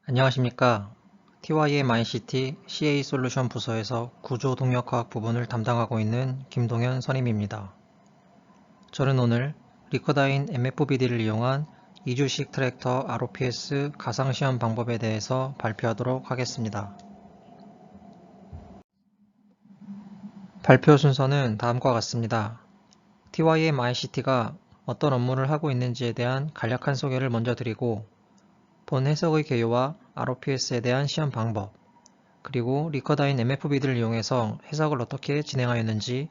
안녕하십니까. TYM ICT CA 솔루션 부서에서 구조동력화학 부분을 담당하고 있는 김동현 선임입니다. 저는 오늘 리커다인 MFBD를 이용한 이주식 트랙터 ROPS 가상시험 방법에 대해서 발표하도록 하겠습니다. 발표 순서는 다음과 같습니다. TYM ICT가 어떤 업무를 하고 있는지에 대한 간략한 소개를 먼저 드리고, 본 해석의 개요와 ROPS에 대한 시험 방법, 그리고 리커다인 MFBD를 이용해서 해석을 어떻게 진행하였는지,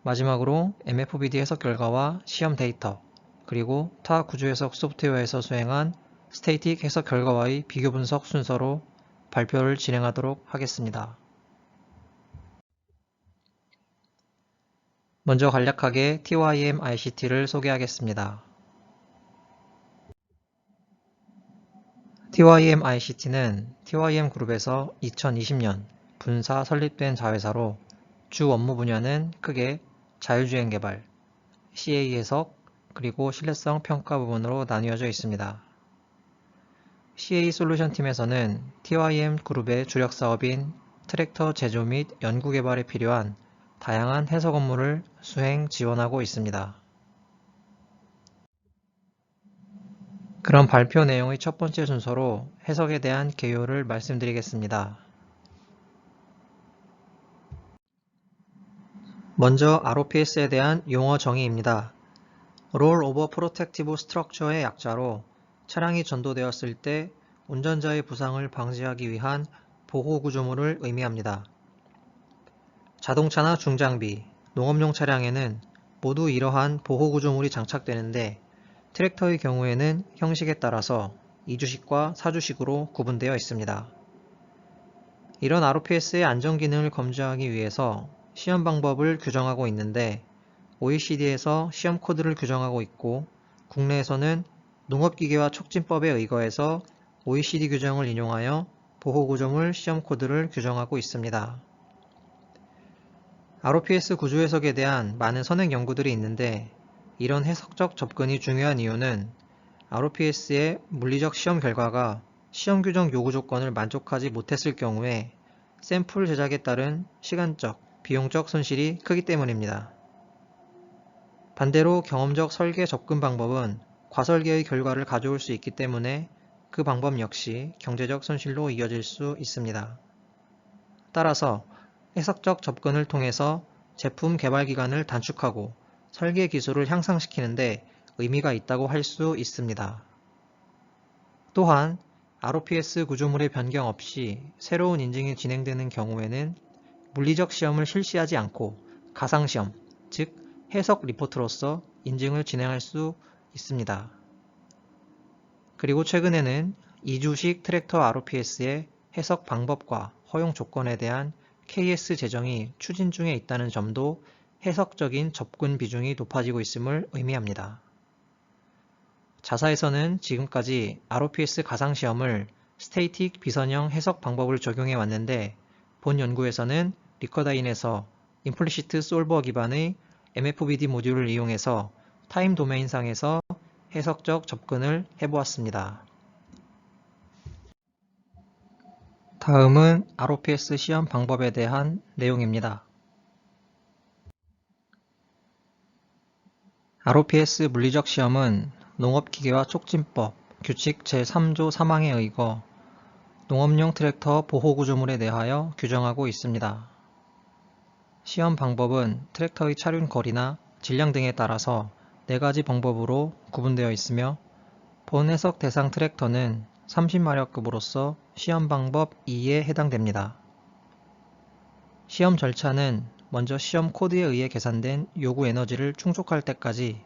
마지막으로 MFBD 해석 결과와 시험 데이터, 그리고 타 구조 해석 소프트웨어에서 수행한 스테이틱 해석 결과와의 비교 분석 순서로 발표를 진행하도록 하겠습니다. 먼저 간략하게 TYM ICT를 소개하겠습니다. TYM ICT는 TYM 그룹에서 2020년 분사 설립된 자회사로 주 업무 분야는 크게 자율주행 개발, CA 해석, 그리고 신뢰성 평가 부분으로 나뉘어져 있습니다. CA 솔루션 팀에서는 TYM 그룹의 주력 사업인 트랙터 제조 및 연구 개발에 필요한 다양한 해석 업무를 수행 지원하고 있습니다. 그럼 발표 내용의 첫 번째 순서로 해석에 대한 개요를 말씀드리겠습니다. 먼저 ROPS에 대한 용어 정의입니다. Rollover Protective Structure의 약자로 차량이 전도되었을 때 운전자의 부상을 방지하기 위한 보호구조물을 의미합니다. 자동차나 중장비, 농업용 차량에는 모두 이러한 보호구조물이 장착되는데, 트랙터의 경우에는 형식에 따라서 2주식과 4주식으로 구분되어 있습니다. 이런 ROPS의 안전기능을 검증하기 위해서 시험 방법을 규정하고 있는데, OECD에서 시험 코드를 규정하고 있고, 국내에서는 농업기계화 촉진법에 의거해서 OECD 규정을 인용하여 보호구조물 시험 코드를 규정하고 있습니다. ROPS 구조 해석에 대한 많은 선행 연구들이 있는데, 이런 해석적 접근이 중요한 이유는 ROPS의 물리적 시험 결과가 시험 규정 요구 조건을 만족하지 못했을 경우에 샘플 제작에 따른 시간적, 비용적 손실이 크기 때문입니다. 반대로 경험적 설계 접근 방법은 과설계의 결과를 가져올 수 있기 때문에 그 방법 역시 경제적 손실로 이어질 수 있습니다. 따라서 해석적 접근을 통해서 제품 개발 기간을 단축하고 설계 기술을 향상시키는데 의미가 있다고 할 수 있습니다. 또한 ROPS 구조물의 변경 없이 새로운 인증이 진행되는 경우에는 물리적 시험을 실시하지 않고 가상시험, 즉 해석 리포트로서 인증을 진행할 수 있습니다. 그리고 최근에는 2주식 트랙터 ROPS의 해석 방법과 허용 조건에 대한 KS 제정이 추진 중에 있다는 점도 해석적인 접근 비중이 높아지고 있음을 의미합니다. 자사에서는 지금까지 ROPS 가상시험을 스테이틱 비선형 해석 방법을 적용해 왔는데, 본 연구에서는 리커다인에서 임플리시트 솔버 기반의 MFBD 모듈을 이용해서 타임 도메인상에서 해석적 접근을 해보았습니다. 다음은 ROPS 시험 방법에 대한 내용입니다. ROPS 물리적 시험은 농업기계화 촉진법 규칙 제3조 3항에 의거 농업용 트랙터 보호구조물에 대하여 규정하고 있습니다. 시험 방법은 트랙터의 차륜 거리나 질량 등에 따라서 4가지 방법으로 구분되어 있으며, 본 해석 대상 트랙터는 30마력급으로서 시험 방법 2에 해당됩니다. 시험 절차는 먼저 시험 코드에 의해 계산된 요구 에너지를 충족할 때까지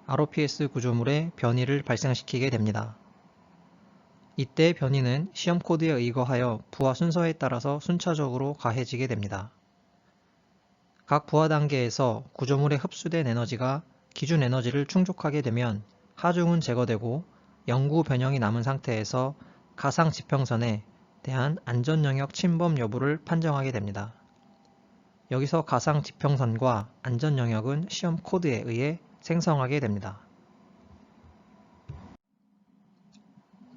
ROPS 구조물의 변이를 발생시키게 됩니다. 이때 변이는 시험 코드에 의거하여 부하 순서에 따라서 순차적으로 가해지게 됩니다. 각 부하 단계에서 구조물에 흡수된 에너지가 기준 에너지를 충족하게 되면 하중은 제거되고 영구 변형이 남은 상태에서 가상 지평선에 대한 안전 영역 침범 여부를 판정하게 됩니다. 여기서 가상 지평선과 안전 영역은 시험 코드에 의해 생성하게 됩니다.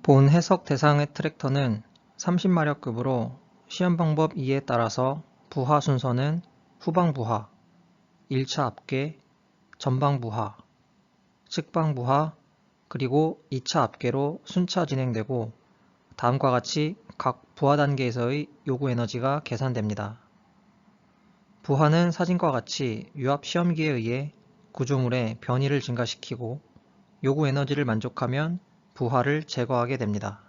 본 해석 대상의 트랙터는 30마력급으로 시험 방법 2에 따라서 부하 순서는 후방 부하, 1차 압계, 전방 부하, 측방 부하, 그리고 2차 압계로 순차 진행되고 다음과 같이 각 부하 단계에서의 요구 에너지가 계산됩니다. 부하는 사진과 같이 유압 시험기에 의해 구조물의 변이를 증가시키고 요구 에너지를 만족하면 부하를 제거하게 됩니다.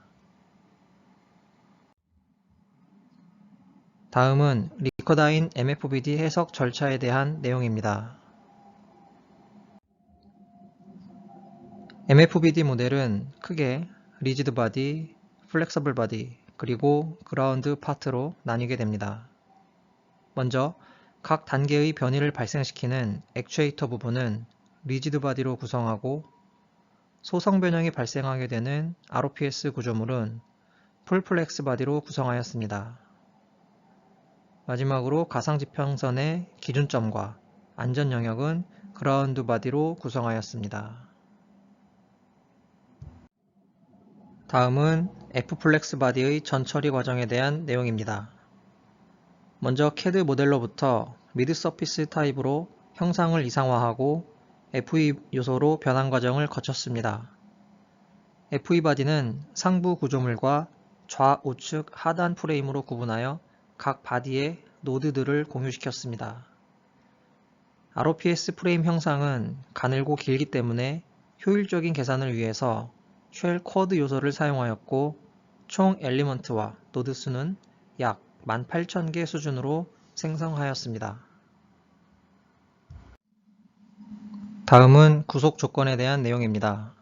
다음은 리커다인 MFBD 해석 절차에 대한 내용입니다. MFBD 모델은 크게 리지드 바디, 플렉서블 바디, 그리고 그라운드 파트로 나뉘게 됩니다. 먼저 각 단계의 변이를 발생시키는 액추에이터 부분은 리지드 바디로 구성하고 소성 변형이 발생하게 되는 ROPS 구조물은 풀플렉스 바디로 구성하였습니다. 마지막으로 가상지평선의 기준점과 안전 영역은 그라운드 바디로 구성하였습니다. 다음은 F플렉스 바디의 전처리 과정에 대한 내용입니다. 먼저 CAD 모델로부터 미드 서피스 타입으로 형상을 이상화하고 FE 요소로 변환 과정을 거쳤습니다. FE 바디는 상부 구조물과 좌우측 하단 프레임으로 구분하여 각 바디의 노드들을 공유시켰습니다. ROPS 프레임 형상은 가늘고 길기 때문에 효율적인 계산을 위해서 쉘 쿼드 요소를 사용하였고 총 엘리먼트와 노드 수는 약 18,000개 수준으로 생성하였습니다. 다음은 구속 조건에 대한 내용입니다.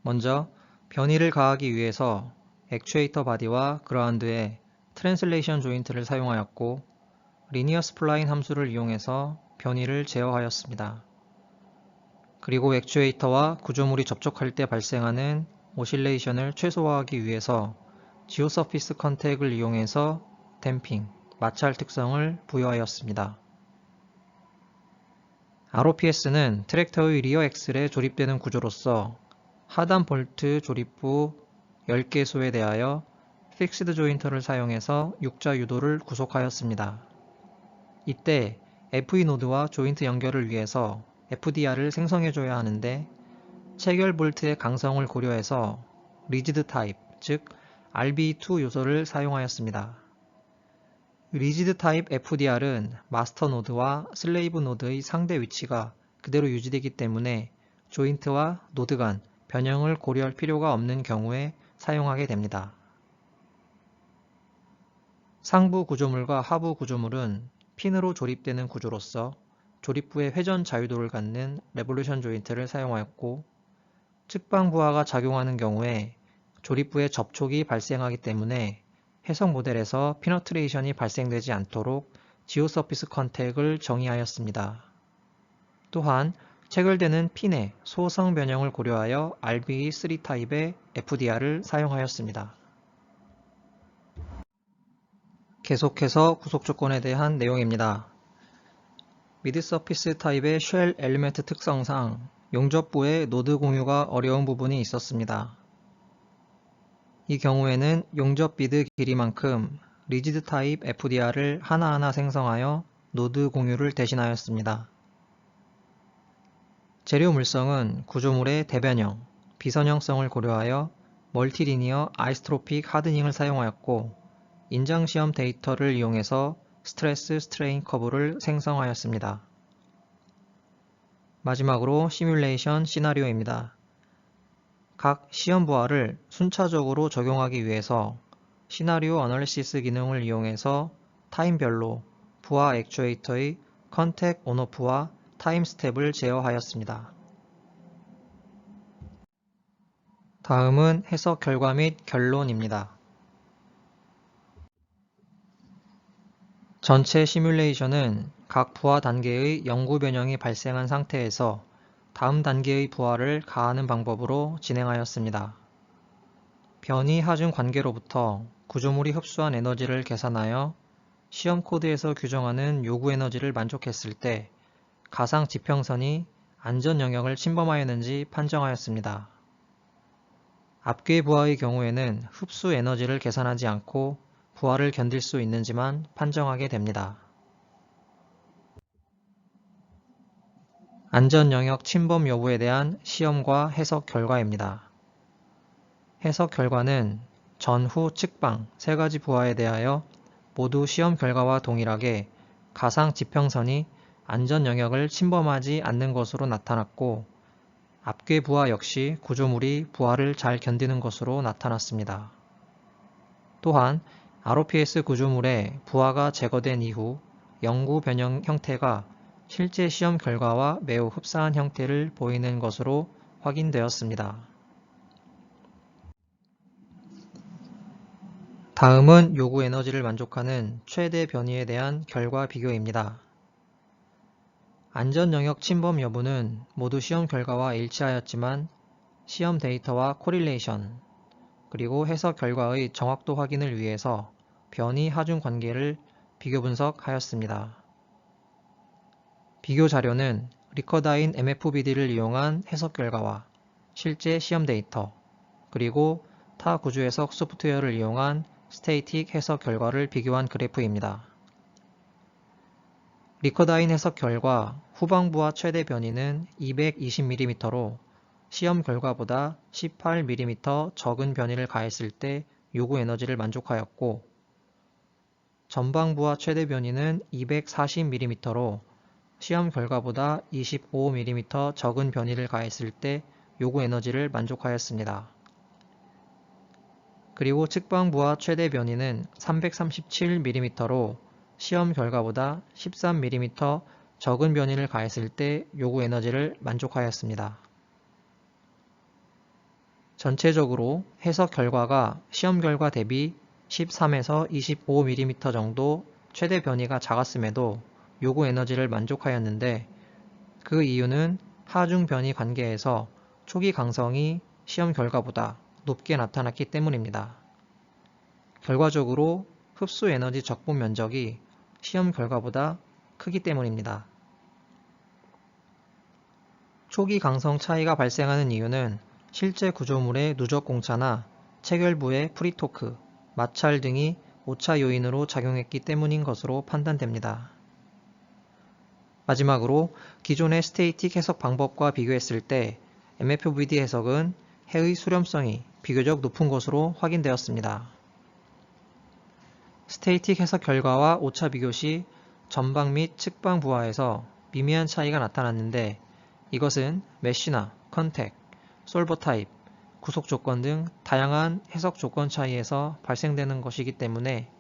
먼저 변이를 가하기 위해서 액추에이터 바디와 그라운드에 트랜슬레이션 조인트를 사용하였고 리니어 스플라인 함수를 이용해서 변이를 제어하였습니다. 그리고 액추에이터와 구조물이 접촉할 때 발생하는 오실레이션을 최소화하기 위해서 지오서피스 컨택을 이용해서 댐핑, 마찰 특성을 부여하였습니다. ROPS는 트랙터의 리어 엑셀에 조립되는 구조로서 하단 볼트 조립부 10개소에 대하여 픽스드 조인터를 사용해서 육자 유도를 구속하였습니다. 이때 FE 노드와 조인트 연결을 위해서 FDR을 생성해줘야 하는데 체결 볼트의 강성을 고려해서 리지드 타입, 즉 RB2 요소를 사용하였습니다. 리지드 타입 FDR은 마스터 노드와 슬레이브 노드의 상대 위치가 그대로 유지되기 때문에 조인트와 노드 간 변형을 고려할 필요가 없는 경우에 사용하게 됩니다. 상부 구조물과 하부 구조물은 핀으로 조립되는 구조로서 조립부의 회전 자유도를 갖는 레볼루션 조인트를 사용하였고 측방 부하가 작용하는 경우에 조립부의 접촉이 발생하기 때문에 해석 모델에서 피너트레이션이 발생되지 않도록 지오서피스 컨택을 정의하였습니다. 또한 체결되는 핀의 소성 변형을 고려하여 RBE3 타입의 FDR을 사용하였습니다. 계속해서 구속 조건에 대한 내용입니다. 미드 서피스 타입의 쉘 엘리멘트 특성상 용접부의 노드 공유가 어려운 부분이 있었습니다. 이 경우에는 용접 비드 길이만큼 리지드 타입 FDR을 하나하나 생성하여 노드 공유를 대신하였습니다. 재료 물성은 구조물의 대변형, 비선형성을 고려하여 멀티리니어 아이스트로픽 하드닝을 사용하였고 인장시험 데이터를 이용해서 스트레스 스트레인 커브를 생성하였습니다. 마지막으로 시뮬레이션 시나리오입니다. 각 시험 부하를 순차적으로 적용하기 위해서 시나리오 어널리시스 기능을 이용해서 타임별로 부하 액추에이터의 컨택 온오프와 타임 스텝을 제어하였습니다. 다음은 해석 결과 및 결론입니다. 전체 시뮬레이션은 각 부하 단계의 영구 변형이 발생한 상태에서 다음 단계의 부하를 가하는 방법으로 진행하였습니다. 변이 하중 관계로부터 구조물이 흡수한 에너지를 계산하여 시험 코드에서 규정하는 요구 에너지를 만족했을 때 가상 지평선이 안전 영역을 침범하였는지 판정하였습니다. 앞괴 부하의 경우에는 흡수 에너지를 계산하지 않고 부하를 견딜 수 있는지만 판정하게 됩니다. 안전 영역 침범 여부에 대한 시험과 해석 결과입니다. 해석 결과는 전, 후, 측방 세 가지 부하에 대하여 모두 시험 결과와 동일하게 가상 지평선이 안전 영역을 침범하지 않는 것으로 나타났고, 앞괴 부하 역시 구조물이 부하를 잘 견디는 것으로 나타났습니다. 또한 ROPS 구조물의 부하가 제거된 이후 영구 변형 형태가 실제 시험 결과와 매우 흡사한 형태를 보이는 것으로 확인되었습니다. 다음은 요구 에너지를 만족하는 최대 변이에 대한 결과 비교입니다. 안전 영역 침범 여부는 모두 시험 결과와 일치하였지만 시험 데이터와 코릴레이션, 그리고 해석 결과의 정확도 확인을 위해서 변이 하중 관계를 비교 분석하였습니다. 비교 자료는 리커다인 MFBD를 이용한 해석 결과와 실제 시험 데이터, 그리고 타 구조 해석 소프트웨어를 이용한 스테이틱 해석 결과를 비교한 그래프입니다. 리커다인 해석 결과 후방부하 최대 변이는 220mm로 시험 결과보다 18mm 적은 변이를 가했을 때 요구 에너지를 만족하였고, 전방부하 최대 변이는 240mm로 시험 결과보다 25mm 적은 변이를 가했을 때 요구 에너지를 만족하였습니다. 그리고 측방부하 최대 변이는 337mm로 시험 결과보다 13mm 적은 변이를 가했을 때 요구 에너지를 만족하였습니다. 전체적으로 해석 결과가 시험 결과 대비 13에서 25mm 정도 최대 변이가 작았음에도 요구 에너지를 만족하였는데, 그 이유는 하중 변이 관계에서 초기 강성이 시험 결과보다 높게 나타났기 때문입니다. 결과적으로 흡수 에너지 적분 면적이 시험 결과보다 크기 때문입니다. 초기 강성 차이가 발생하는 이유는 실제 구조물의 누적 공차나 체결부의 프리토크, 마찰 등이 오차 요인으로 작용했기 때문인 것으로 판단됩니다. 마지막으로 기존의 스테이틱 해석 방법과 비교했을 때 MFBD 해석은 해의 수렴성이 비교적 높은 것으로 확인되었습니다. 스테이틱 해석 결과와 오차 비교 시 전방 및 측방 부하에서 미미한 차이가 나타났는데, 이것은 메쉬나 컨택, 솔버 타입, 구속 조건 등 다양한 해석 조건 차이에서 발생되는 것이기 때문에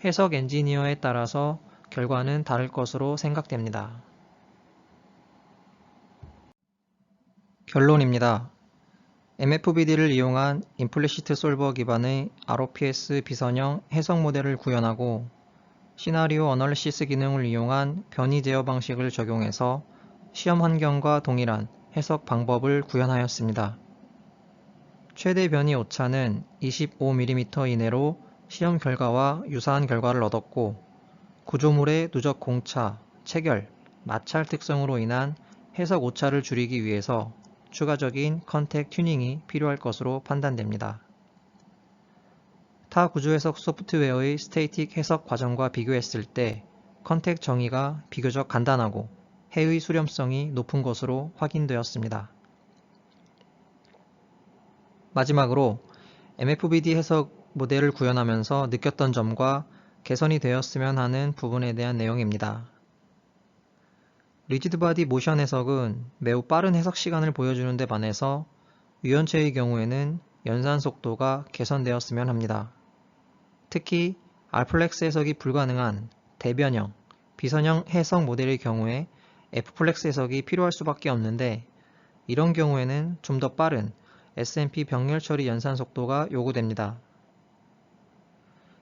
해석 엔지니어에 따라서 결과는 다를 것으로 생각됩니다. 결론입니다. MFBD를 이용한 임플리시트 솔버 기반의 ROPS 비선형 해석 모델을 구현하고 시나리오 어널리시스 기능을 이용한 변이 제어 방식을 적용해서 시험 환경과 동일한 해석 방법을 구현하였습니다. 최대 변이 오차는 25mm 이내로 시험 결과와 유사한 결과를 얻었고, 구조물의 누적 공차, 체결, 마찰 특성으로 인한 해석 오차를 줄이기 위해서 추가적인 컨택 튜닝이 필요할 것으로 판단됩니다. 타 구조 해석 소프트웨어의 스테이틱 해석 과정과 비교했을 때 컨택 정의가 비교적 간단하고 해의 수렴성이 높은 것으로 확인되었습니다. 마지막으로 MFBD 해석 모델을 구현하면서 느꼈던 점과 개선이 되었으면 하는 부분에 대한 내용입니다. 리지드 바디 모션 해석은 매우 빠른 해석 시간을 보여주는 데 반해서 유연체의 경우에는 연산 속도가 개선되었으면 합니다. 특히 R플렉스 해석이 불가능한 대변형, 비선형 해석 모델의 경우에 F플렉스 해석이 필요할 수밖에 없는데, 이런 경우에는 좀 더 빠른 SMP 병렬 처리 연산 속도가 요구됩니다.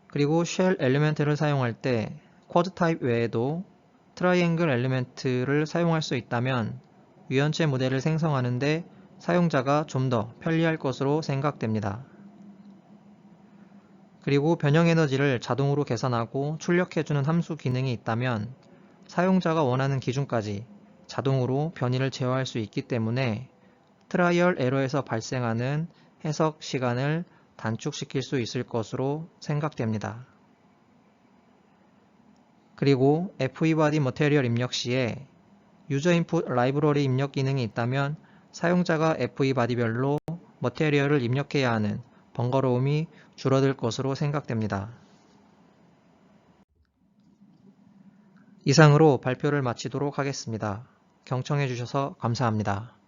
그리고 쉘 엘리멘트를 사용할 때 쿼드 타입 외에도 트라이앵글 엘리멘트를 사용할 수 있다면 유연체 모델을 생성하는데 사용자가 좀 더 편리할 것으로 생각됩니다. 그리고 변형 에너지를 자동으로 계산하고 출력해주는 함수 기능이 있다면 사용자가 원하는 기준까지 자동으로 변이를 제어할 수 있기 때문에 트라이얼 에러에서 발생하는 해석 시간을 단축시킬 수 있을 것으로 생각됩니다. 그리고 FEBody 머티리얼 입력 시에 유저 인풋 라이브러리 입력 기능이 있다면 사용자가 FEBody별로 머티리얼을 입력해야 하는 번거로움이 줄어들 것으로 생각됩니다. 이상으로 발표를 마치도록 하겠습니다. 경청해 주셔서 감사합니다.